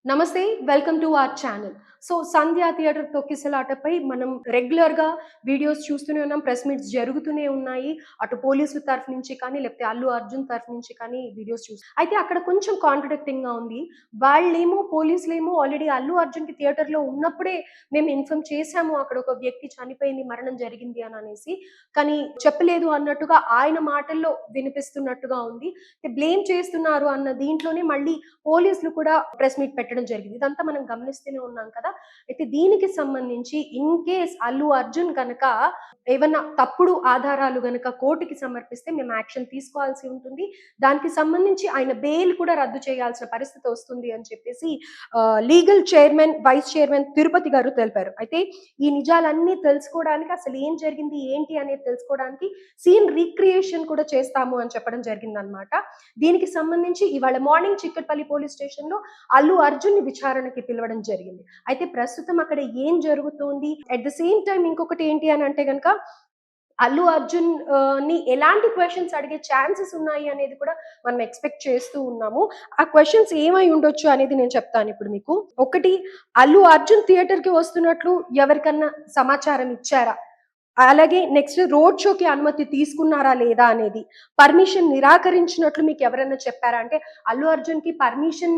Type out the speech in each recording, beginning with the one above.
నమస్తే, welcome to our channel. So, 'Sandhya theatre తొక్కిసలాట'పై మనం రెగ్యులర్‌గా వీడియోస్ చూస్తూనే ఉన్నాం. ప్రెస్ మీట్స్ జరుగుతూనే ఉన్నాయి. అటు పోలీసుల తరఫు నుంచి కానీ, లేకపోతే అల్లు అర్జున్ తరఫు నుంచి కానీ వీడియోస్ అయితే అక్కడ కొంచెం కాంట్రడిక్టింగ్‌గా ఉంది. పోలీసులేమో ఆల్రెడీ అల్లు అర్జున్‌కి థియేటర్‌లో ఉన్నప్పుడే మేము ఇన్ఫార్మ్ చేశాము. అక్కడ ఒక వ్యక్తి చనిపోయింది, మరణం జరిగింది అనేసి. కానీ చెప్పలేదు అన్నట్టుగా ఆయన మాటల్లో వినిపిస్తున్నట్టుగా ఉంది. బ్లేమ్ చేస్తున్నారు అన్న దీంట్లోనే మళ్ళీ పోలీసులు కూడా ప్రెస్ మీట్ పెట్టడం జరిగింది. ఇదంతా మనం గమనిస్తూనే ఉన్నాం కదా! అయితే దీనికి సంబంధించి ఇన్ కేస్ అల్లు అర్జున్ గనక ఏవన్నా తప్పుడు ఆధారాలు గనక కోర్టుకి సమర్పిస్తే మేము యాక్షన్ తీసుకోవాల్సి ఉంటుంది. దానికి సంబంధించి ఆయన బెయిల్ కూడా రద్దు చేయాల్సిన పరిస్థితి వస్తుంది అని చెప్పేసి legal chairman, vice chairman Tirupati గారు తెలిపారు. అయితే ఈ నిజాలన్నీ తెలుసుకోవడానికి అసలు ఏం జరిగింది, ఏంటి అనేది తెలుసుకోవడానికి సీన్ రీక్రియేషన్ కూడా చేస్తాము అని చెప్పడం జరిగిందనమాట. దీనికి సంబంధించి ఇవాళ మార్నింగ్ చిక్కట్పల్లి పోలీస్ స్టేషన్‌లో అల్లు అర్జున్‌ని విచారణకి పిలవడం జరిగింది. అయితే ప్రస్తుతం అక్కడ ఏం జరుగుతోంది? అట్ ద సేమ్ టైమ్ ఇంకొకటి ఏంటి అని అంటే గనక అల్లు అర్జున్ ని ఎలాంటి క్వెషన్స్ అడిగే ఛాన్సెస్ ఉన్నాయి అనేది కూడా మనం ఎక్స్‌పెక్ట్ చేస్తూ ఉన్నాము. ఆ క్వెషన్స్ ఏమై ఉండొచ్చు అనేది నేను చెప్తాను ఇప్పుడు మీకు. ఒకటి, అల్లు అర్జున్ థియేటర్‌కి వస్తున్నట్లు ఎవరికన్నా సమాచారం ఇచ్చారా? అలాగే నెక్స్ట్ రోడ్ షోకి అనుమతి తీసుకున్నారా లేదా అనేది. పర్మిషన్ నిరాకరించినట్లు మీకు ఎవరైనా చెప్పారా? అంటే అల్లు అర్జున్‌కి పర్మిషన్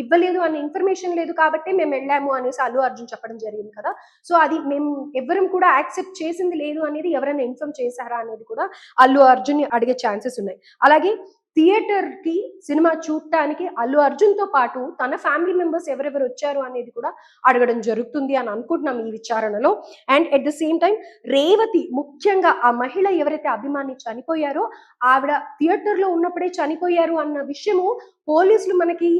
ఇవ్వలేదు అనే ఇన్ఫర్మేషన్ లేదు కాబట్టే మేమెళ్ళాము అనేసి అల్లు అర్జున్ చెప్పడం జరిగింది కదా! సో, అది మేము ఎవ్వరం కూడా యాక్సెప్ట్ చేసింది లేదు అనేది ఎవరైనా ఇన్ఫార్మ్ చేశారా అనేది కూడా అల్లు అర్జున్‌ని అడిగే ఛాన్సెస్ ఉన్నాయి. అలాగే థియేటర్‌కి సినిమా చూడటానికి అల్లు అర్జున్‌తో పాటు తన ఫ్యామిలీ మెంబర్స్ ఎవరెవరు వచ్చారు అనేది కూడా అడగడం జరుగుతుంది అని అనుకుంటున్నాం ఈ విచారణలో. And at the same time Revathi, ముఖ్యంగా ఆ మహిళ ఎవరైతే అభిమాని చనిపోయారో ఆవిడ థియేటర్‌లో ఉన్నప్పుడే చనిపోయారు అన్న విషయము పోలీసులు మనకి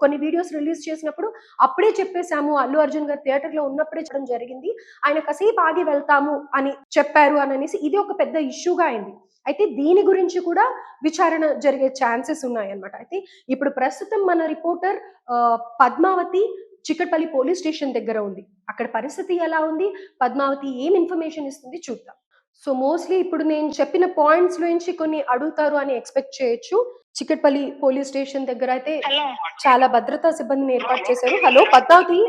కొన్ని వీడియోస్ రిలీజ్ చేసినప్పుడు అప్పుడే చెప్పేసాము. అల్లు అర్జున్ గారు థియేటర్‌లో ఉన్నప్పుడే చెప్పడం జరిగింది. ఆయన కాసేపు ఆగి వెళ్తాము అని చెప్పారు అననేసి ఇది ఒక పెద్ద ఇష్యూగా అయింది. అయితే దీని గురించి కూడా విచారణ జరిగే ఛాన్సెస్ ఉన్నాయన్నమాట. అయితే ఇప్పుడు ప్రస్తుతం మన reporter Padmavathi Chikkadpally police station దగ్గర ఉంది. అక్కడ పరిస్థితి ఎలా ఉంది? పద్మావతి ఏం ఇన్ఫర్మేషన్ ఇస్తుంది చూద్దాం. సో, మోస్ట్‌లీ ఇప్పుడు నేను చెప్పిన పాయింట్స్‌లోంచి కొన్ని అడుగుతారు అని ఎక్స్‌పెక్ట్ చేయొచ్చు. చిక్కట్పల్లి పోలీస్ స్టేషన్ దగ్గర అయితే హలో. చాలా భద్రతా సిబ్బందిని ఏర్పాటు చేశారు. హలో పద్మావతి.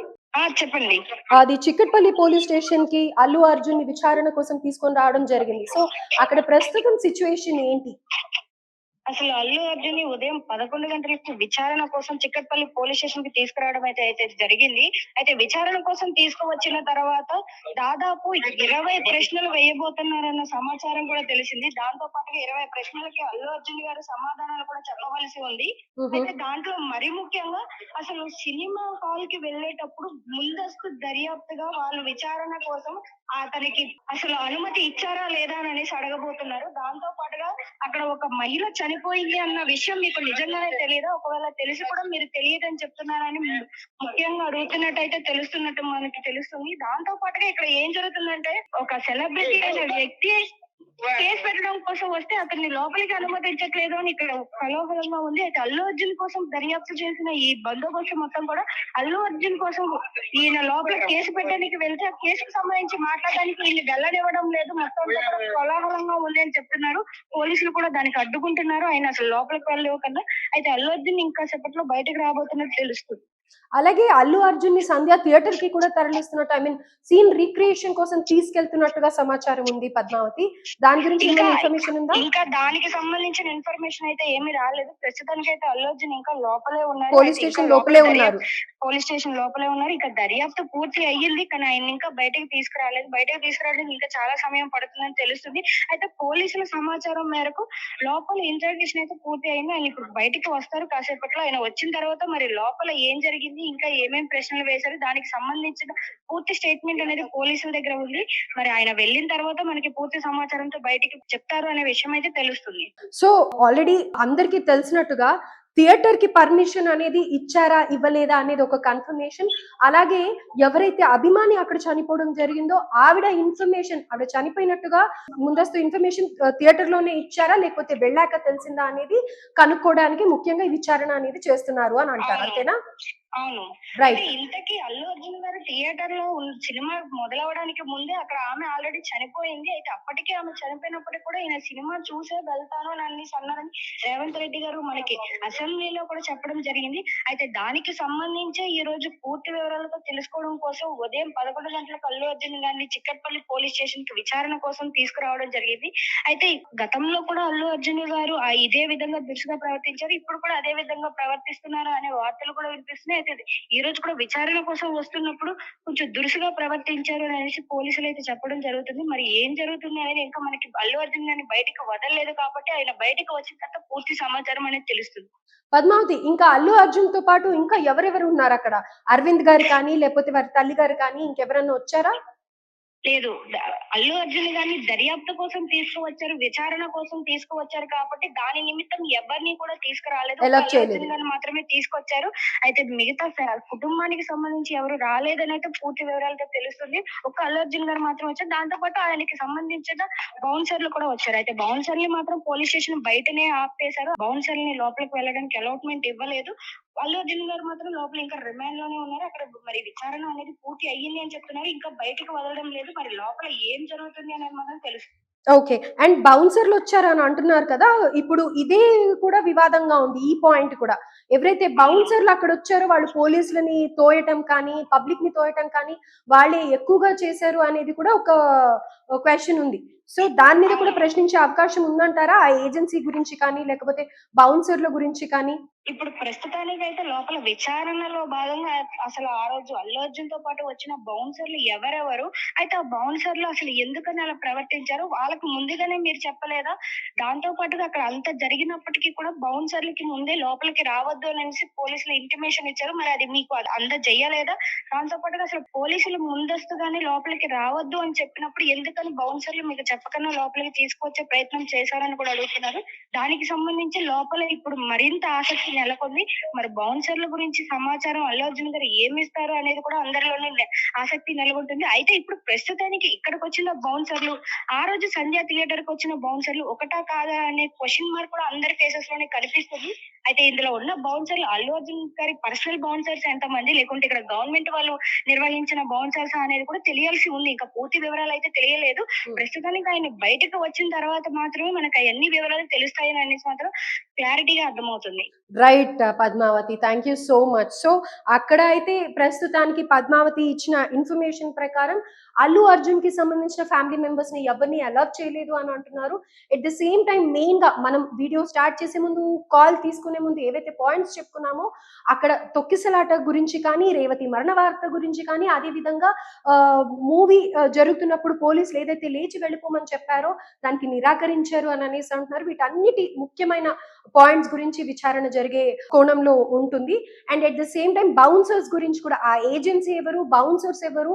చెప్పండి. అది చిక్కట్పల్లి పోలీస్ స్టేషన్‌కి అల్లు అర్జున్‌ని విచారణ కోసం తీసుకొని రావడం జరిగింది. సో, అక్కడ ప్రస్తుతం సిట్యుయేషన్ ఏంటి? అసలు అల్లు అర్జున్‌ని ఉదయం 11 గంటలకు విచారణ కోసం చిక్కట్పల్లి పోలీస్ స్టేషన్‌కి తీసుకురావడం అయితే జరిగింది. అయితే విచారణ కోసం తీసుకువచ్చిన తర్వాత దాదాపు 20 ప్రశ్నలు వేయబోతున్నారన్న సమాచారం కూడా తెలిసింది. దాంతో పాటుగా 20 ప్రశ్నలకి అల్లు అర్జున్ గారు సమాధానాలు కూడా చెప్పవలసి ఉంది. అయితే దాంట్లో మరి ముఖ్యంగా అసలు సినిమా హాల్‌కి వెళ్ళేటప్పుడు ముందస్తు దర్యాప్తుగా వాళ్ళు విచారణ కోసం అతనికి అసలు అనుమతి ఇచ్చారా లేదా అనేసి అడగబోతున్నారు. దాంతో పాటుగా అక్కడ ఒక మహిళ చనిపోయింది అన్న విషయం మీకు నిజంగానే తెలియదా? ఒకవేళ తెలిసి కూడా మీరు తెలియదని చెప్తున్నారని ముఖ్యంగా అడుగుతున్నట్టయితే తెలుస్తున్నట్టు మనకి తెలుస్తుంది. దాంతో పాటుగా ఇక్కడ ఏం జరుగుతుందంటే ఒక సెలబ్రిటీ అనే వ్యక్తి కేసు పెట్టడం కోసం వస్తే అతన్ని లోపలికి అనుమతించట్లేదు అని ఇక్కడ కలవకలంగా ఉంది. అయితే అల్లు అర్జున్ కోసం దర్యాప్తు చేసిన ఈ బందోబస్తు మొత్తం కూడా అల్లు అర్జున్ కోసం ఈయన లోపల కేసు పెట్టడానికి వెళ్తే ఆ కేసుకు సంబంధించి మాట్లాడడానికి ఈయన వెళ్ళనివ్వడం లేదు. మొత్తం కోలాహలంగా ఉంది అని చెప్తున్నారు. పోలీసులు కూడా దానికి అడ్డుకుంటున్నారు. ఆయన అసలు లోపలికి వెళ్ళనివ్వకుండా. అయితే అల్లు అర్జున్ ఇంకా సేపట్లో బయటకు రాబోతున్నట్టు తెలుస్తుంది. అలాగే అల్లు అర్జున్‌ని సంధ్య థియేటర్‌కి కూడా తరలిస్తున్నట్టు సీన్ రీక్రియేషన్ కోసం తీసుకెళ్తున్నట్టుగా సమాచారం ఉంది పద్మావతి. దాని గురించి ఏమైనా ఇన్ఫర్మేషన్ ఉందా? ఇంకా దానికి సంబంధించిన ఇన్ఫర్మేషన్ అయితే ఏమీ రాలేదు. ప్రస్తుతానికైతే అల్లు అర్జున్ ఇంకా లోపలే ఉన్నారు. పోలీస్ స్టేషన్ లోపలే ఉన్నారు. పోలీస్ స్టేషన్ లోపలే ఉన్నారు. ఇక దర్యాప్తు పూర్తి అయ్యింది. కానీ ఆయన ఇంకా బయటకు తీసుకురాలేదు. బయటకు తీసుకురావడానికి ఇంకా చాలా సమయం పడుతుందని తెలుస్తుంది. అయితే పోలీసుల సమాచారం మేరకు లోపల ఇంటరాగేషన్ అయితే పూర్తి అయింది. ఆయన ఇప్పుడు బయటికి వస్తారు కాసేపట్లో. ఆయన వచ్చిన తర్వాత మరి లోపల ఏం జరిగింది, ఇంకా ఏమేం ప్రశ్నలు వేశారు, దానికి సంబంధించిన పూర్తి స్టేట్మెంట్ అనేది పోలీసుల దగ్గర ఉంది. మరి ఆయన వెళ్ళిన తర్వాత మనకి పూర్తి సమాచారంతో బయటికి చెప్తారు అనే విషయం అయితే తెలుస్తుంది. సో, ఆల్రెడీ అందరికీ తెలిసినట్టుగా థియేటర్‌కి పర్మిషన్ అనేది ఇచ్చారా? ఇవ్వలేదా? అనేది ఒక కన్ఫర్మేషన్. అలాగే ఎవరైతే అభిమాని అక్కడ చనిపోవడం జరిగిందో ఆవిడ చనిపోయినట్టుగా ముందస్తు ఇన్ఫర్మేషన్ థియేటర్‌లోనే ఇచ్చారా? లేకపోతే వెళ్ళాక తెలిసిందా అనేది కనుక్కోవడానికి ముఖ్యంగా ఈ విచారణ అనేది చేస్తున్నారు అని అంటారు. అంతేనా? అవును. రైట్. అయితే ఇంతకీ అల్లు అర్జున్ గారు థియేటర్‌లో సినిమా మొదలవ్వడానికి ముందే అక్కడ ఆమె ఆల్రెడీ చనిపోయింది. అయితే అప్పటికే ఆమె చనిపోయినప్పటికి కూడా ఈయన సినిమా చూసే వెళ్తాను అని అనేసి అన్నారని రేవంత్ రెడ్డి గారు మనకి అసెంబ్లీలో కూడా చెప్పడం జరిగింది. అయితే దానికి సంబంధించే ఈ రోజు పూర్తి వివరాలతో తెలుసుకోవడం కోసం ఉదయం 11 గంటలకు అల్లు అర్జున్ గారిని చిక్కట్పల్లి పోలీస్ స్టేషన్‌కి విచారణ కోసం తీసుకురావడం జరిగింది. అయితే గతంలో కూడా అల్లు అర్జున్ గారు ఇదే విధంగా దురుసుగా ప్రవర్తించారు. ఇప్పుడు కూడా అదే విధంగా ప్రవర్తిస్తున్నారు అనే వార్తలు కూడా వినిపిస్తున్నాయి. అయితే ఈ రోజు కూడా విచారణ కోసం వస్తున్నప్పుడు కొంచెం దురుసుగా ప్రవర్తించారు అనేసి పోలీసులైతే చెప్పడం జరుగుతుంది. మరి ఏం జరుగుతుంది అనేది ఇంకా మనకి అల్లు అర్జున్ గారిని బయటికి వదలలేదు కాబట్టి ఆయన బయటికి వచ్చిన తర్వాత పూర్తి సమాచారం అనేది తెలుస్తుంది. పద్మావతి, ఇంకా అల్లు అర్జున్‌తో పాటు ఇంకా ఎవరెవరు ఉన్నారక్కడ? అరవింద్ గారు కానీ, లేపోతే వారి తల్లి గారు కానీ ఇంకెవరన్నా వచ్చారా? లేదు. అల్లు అర్జున్ గారిని దర్యాప్తు కోసం తీసుకువచ్చారు. విచారణ కోసం తీసుకువచ్చారు కాబట్టి దాని నిమిత్తం ఎవరిని కూడా తీసుకురాలేదు. ఒక్క అలౌ అల్లు చేయలేదు. అర్జున్ గారిని మాత్రమే తీసుకొచ్చారు. అయితే మిగతా కుటుంబానికి సంబంధించి ఎవరు రాలేదనైతే పూర్తి వివరాలతో తెలుస్తుంది. ఒక్క అల్లు అర్జున్ గారు మాత్రం వచ్చారు. దాంతో పాటు ఆయనకి సంబంధించిన బౌన్సర్‌లు కూడా వచ్చారు. అయితే బౌన్సర్‌ని మాత్రం పోలీస్ స్టేషన్ బయటనే ఆపేశారు. బౌన్సర్‌ని లోపలికి వెళ్ళడానికి అలాట్‌మెంట్ ఇవ్వలేదు. అల్లు అర్జున్ గారు మాత్రం లోపల ఇంకా రిమాండ్ లోనే ఉన్నారు. అక్కడ మరి విచారణ అనేది పూర్తి అయ్యింది అని చెప్తున్నారు. ఇంకా బయటకు వదలడం లేదు. మరి లోపల ఏం జరుగుతుంది అనేది మాత్రం తెలుసు. ఓకే. అండ్ బౌన్సర్‌లొచ్చారని అంటున్నారు కదా! ఇప్పుడు ఇదే కూడా వివాదంగా ఉంది. ఈ పాయింట్ కూడా. ఎవరైతే బౌన్సర్‌లు అక్కడొచ్చారో వాళ్ళు పోలీసులని తోయటం కానీ, పబ్లిక్‌ని తోయటం కానీ, వాళ్ళే ఎక్కువగా చేశారు అనేది కూడా ఒక క్వెషన్ ఉంది. సో, దాని మీద కూడా అవును. ప్రశ్నించే అవకాశం ఉందంటారా? ఆ ఏజెన్సీ గురించి కానీ, లేకపోతే బౌన్సర్‌ల గురించి కానీ? ఇప్పుడు ప్రస్తుతానికైతే లోపల విచారణలో భాగంగా అసలు ఆ రోజు అల్లు అర్జున్‌తో పాటు వచ్చిన బౌన్సర్‌లు ఎవరెవరు? అయితే ఆ బౌన్సర్‌లు అసలు ఎందుకని అలా ప్రవర్తించారు? వాళ్ళకి ముందుగానే మీరు చెప్పలేదా? దాంతో పాటుగా అక్కడ అంత జరిగినప్పటికీ కూడా బౌన్సర్‌లకి ముందే లోపలికి రావద్దు అనేసి పోలీసులు ఇంటిమేషన్ ఇచ్చారు. మరి అది మీకు అందజేయలేదా? దాంతో పాటుగా అసలు పోలీసులు ముందస్తుగానే లోపలికి రావద్దు అని చెప్పినప్పుడు ఎందుకని బౌన్సర్‌లు మీకు చెప్పకుండా లోపలికి తీసుకొచ్చే ప్రయత్నం చేశారని కూడా అడుగుతున్నారు. దానికి సంబంధించి లోపల ఇప్పుడు మరింత ఆసక్తి నెలకొంది. మరి బౌన్సర్‌ల గురించి సమాచారం అల్లు అర్జున్ గారు ఏమిస్తారు అనేది కూడా అందరిలోనే ఆసక్తి నెలకొంటుంది. అయితే ఇప్పుడు ప్రస్తుతానికి ఇక్కడికొచ్చిన బౌన్సర్‌లు, ఆ రోజు సంధ్య థియేటర్‌కొచ్చిన బౌన్సర్‌లు ఒకటా కాదా అనే క్వెషన్ మార్క్ కూడా అందరి ఫేసెస్ లోనే కనిపిస్తుంది. అయితే ఇందులో ఉన్న బౌన్సర్‌లు అల్లు అర్జున్ గారి పర్సనల్ బౌన్సర్స్ ఎంతమంది? లేకుంటే ఇక్కడ గవర్నమెంట్ వాళ్ళు నిర్వహించిన బౌన్సర్సా అనేది కూడా తెలియాల్సి ఉంది. ఇంకా పూర్తి వివరాలైతే తెలియలేదు. ప్రస్తుతానికి ఆయన బయటకు వచ్చిన తర్వాత మాత్రమే మనకు అయన్ని వివరాలు తెలుస్తాయని అనేసి మాత్రం క్లారిటీగా అర్థమవుతుంది. Right Padmavathi. Thank you so much. So, అక్కడ అయితే ప్రస్తుతానికి పద్మావతి ఇచ్చిన ఇన్ఫర్మేషన్ ప్రకారం అల్లు అర్జున్‌కి సంబంధించిన ఫ్యామిలీ మెంబర్స్‌ని ఎవరిని అలౌ చేయలేదు అని అంటున్నారు. ఎట్ ద సేమ్ టైమ్ మెయిన్‌గా మనం వీడియో స్టార్ట్ చేసే ముందు, కాల్ తీసుకునే ముందు ఏవైతే పాయింట్స్ చెప్పుకున్నామో, అక్కడ తొక్కిసలాట గురించి కానీ, రేవతి మరణ వార్త గురించి కానీ, అదే విధంగా మూవీ జరుగుతున్నప్పుడు పోలీసులు ఏదైతే లేచి వెళ్ళిపోమని చెప్పారో దానికి నిరాకరించారు అని అనేసి అంటున్నారు. వీటన్నిటి ముఖ్యమైన పాయింట్స్ గురించి విచారణ జరిగే కోణంలో ఉంటుంది. And at the same time bouncers గురించి కూడా, ఆ ఏజెన్సీ ఎవరు, బౌన్సర్స్ ఎవరు,